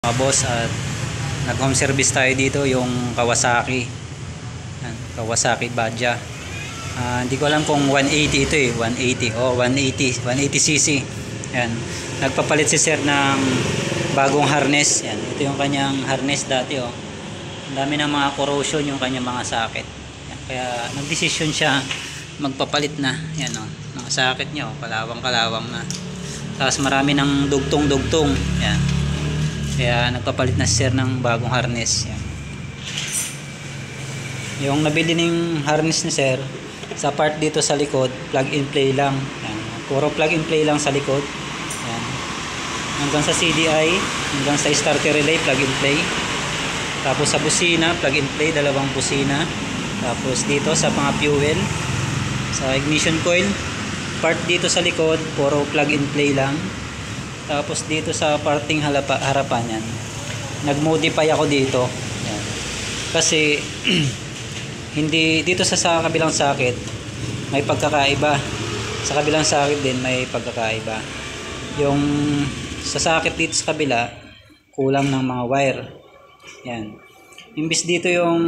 Mga boss, at nag home service tayo dito, yung Kawasaki. Yan, Kawasaki Badja. Hindi ko alam kung 180 ito eh, 180 o 180cc. Yan. Nagpapalit si sir ng bagong harness. Yan, ito yung kanyang harness dati oh. Ang dami ng mga corrosion yung kanyang mga socket. Yan, kaya nagdesisyon siya magpapalit na. Yan oh, mga socket niya oh, kalawang-kalawang na. Tapos marami ng dugtong-dugtong. Yan. Kaya nagpapalit na si sir ng bagong harness. Yan. Yung nabili ng harness ni sir, sa part dito sa likod, plug and play lang. Yan. Puro plug and play lang sa likod. Yan. Hanggang sa CDI, hanggang sa starter relay, plug and play. Tapos sa busina, plug and play, dalawang busina. Tapos dito sa mga fuel, sa ignition coil, part dito sa likod, puro plug and play lang. Tapos dito sa parting harapan yan, nag-modify ako dito. Yan. Kasi hindi dito sa kabilang socket may pagkakaiba. Sa kabilang socket din may pagkakaiba. Yung sa socket dito sa kabila kulang ng mga wire. Yan. Imbis dito yung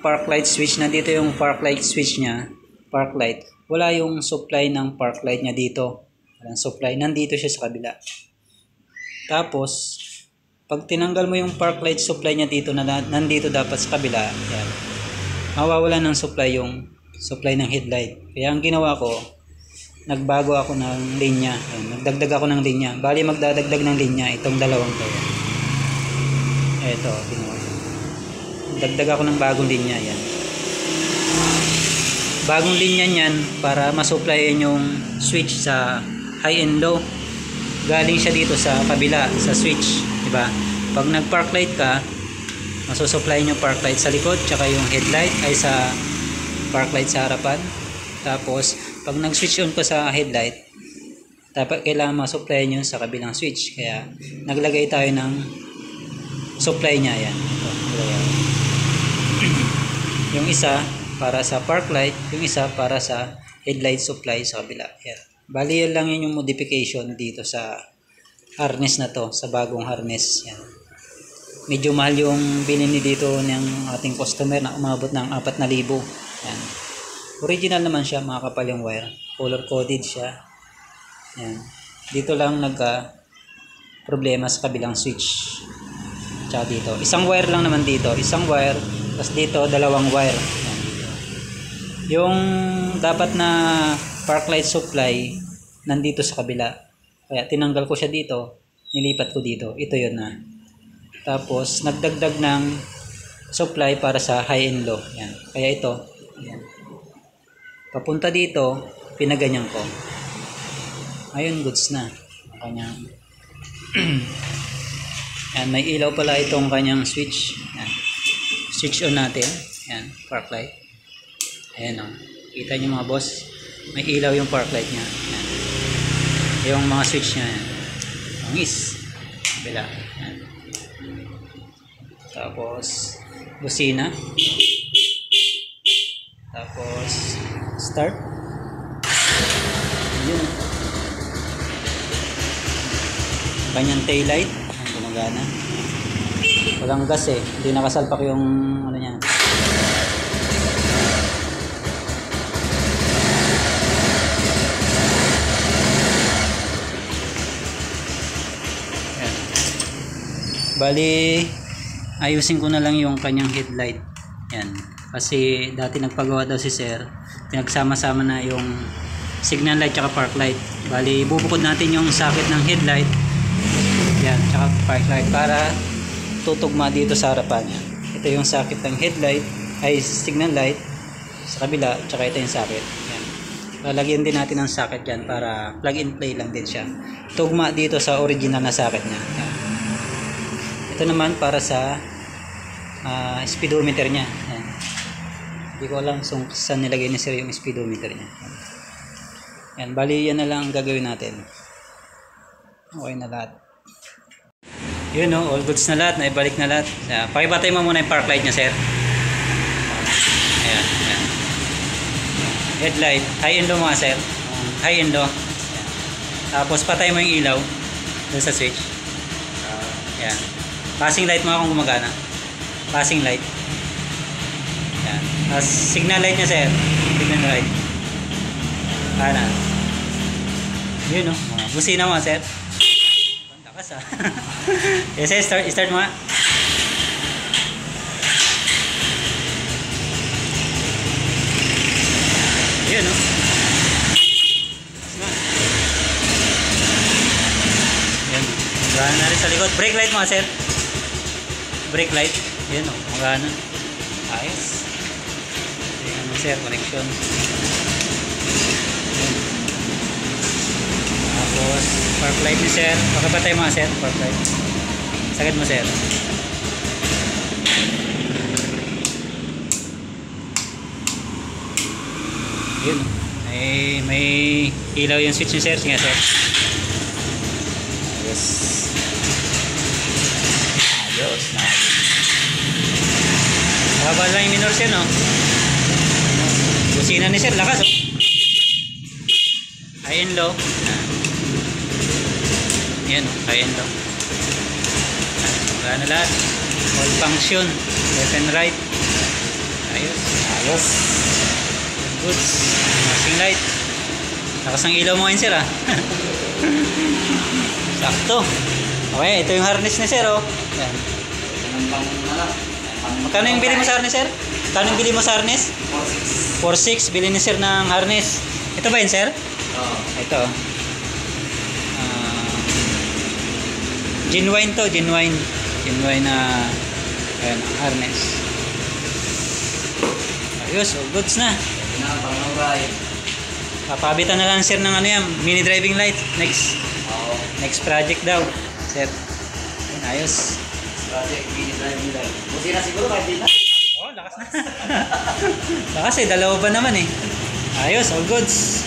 park light switch, na dito yung park light switch niya, park light. Wala yung supply ng park light niya dito. Walang supply, nandito siya sa kabila. Tapos, pag tinanggal mo yung park light supply niya dito, na nandito dapat sa kabila, yan, mawawala ng supply yung supply ng headlight. Kaya ang ginawa ko, nagbago ako ng linya. Yan, nagdagdag ako ng linya. Bali magdadagdag ng linya itong dalawang to. Ito, ginawa. Dagdag ako ng bagong linya. Yan. Bagong linya niyan para masupplyan yung switch sa high and low. Galing siya dito sa kabila sa switch, di ba? Pag nag-park light ka, masusupply yung park light sa likod, tsaka yung headlight ay sa park light sa harapan. Tapos pag nag-switch on ko sa headlight, dapat kailangan masupply yun sa kabilang switch. Kaya naglagay tayo ng supply niya. Yan. Ito, yung isa para sa park light, yung isa para sa headlight supply sa kabila. Yan. Bali yan lang yun yung modification dito sa harness na to, sa bagong harness. Yan. Medyo mahal yung binili dito ng ating customer na umabot ng 4,000. Yan. Original naman siya, mga kapal yung wire. Color coded siya. Yan. Dito lang nagka problema sa kabilang switch. Tsaka dito. Isang wire lang naman dito. Isang wire. Tapos dito, dalawang wire. Yan. Yung dapat na park light supply nandito sa kabila, kaya tinanggal ko siya dito, nilipat ko dito. Ito yun na. Tapos nagdagdag ng supply para sa high and low. Yan. Kaya ito, yan. Papunta dito, pinaganyan ko. Ayun, goods na kanyang yan, may ilaw pala itong kanyang switch. Yan. Switch on natin. Yan, park light. Ayan o. Kita nyo mga boss, may ilaw yung park light nya. Yan. Yung mga switch nya. Ang bila. Yan. Tapos busina. Tapos start. Yun. Kanyang tail light. Gumagana. Walang gas eh. Hindi nakasalpak yung ano niya. Bali, ayusin ko na lang yung kanyang headlight. Yan. Kasi dati nagpagawa daw si sir, pinagsama-sama na yung signal light tsaka park light. Bali, bubukod natin yung socket ng headlight. Yan, tsaka park light para tutugma dito sa harapan. Ito yung socket ng headlight, ay signal light sa kabila, tsaka ito yung socket. Yan. Lalagyan din natin ng socket dyan para plug and play lang din siya. Tugma dito sa original na socket niya. Yan. Ito naman para sa speedometer niya. Ayan. Hindi ko alam saan nilagay ni sir yung speedometer niya. Ayan, bali yan na lang ang gagawin natin. Okay na lahat. Yun o, all goods na lahat, naibalik na lahat. Pakibatay mo muna yung park light niya sir. Ayan, ayan. Headlight, high and low mga sir. High and low. Ayan. Tapos patay mo yung ilaw doon sa switch. Ayan. Passing light mga kung gumagana. Passing light. Yan. Tapos signal light niya sir. Signal light. Kanan. Yun o. Busina mo sir. Ang lakas ah. Yes sir, start mo nga. Yun o. Yan. Gana na rin sa likod. Brake light mo sir. Brake light. Yan o. Magana. Ayos. Yan mo sir. Connection. Yan. Tapos park light ni sir. Pakipatay mo sir. Park light. Sagad mo sir. Yun. May ilaw yung switch ni sir. Sige sir. Ayos. Ayos. Nakabal lang yung minor sir no. Busina ni sir. Lakas oh. High and low. Yan oh. High and low. Wala na lahat. All function. Left and right. Ayos. Ayos. Goods. Passing light. Lakas ng ilaw mo ngayon sir ah. Sakto. Okay, ito yung harness ni sir oh. Yan. Magkano yung bili mo sa harness sir? Magkano yung bili mo sa harness? 4.6. 4.6 bili ni sir ng harness. Ito ba yun sir? Oo. Ito. Genuine to, genuine. Genuine na harness. Ayos, all goods na. Papabitan na lang sir ng ano yan, mini driving light. Next project daw. Sir. Ayos. Project mini driving light. Buti na siguro kahit dito. Oh, lakas na. Lakas eh, dalawa ba naman eh. Ayos, all goods.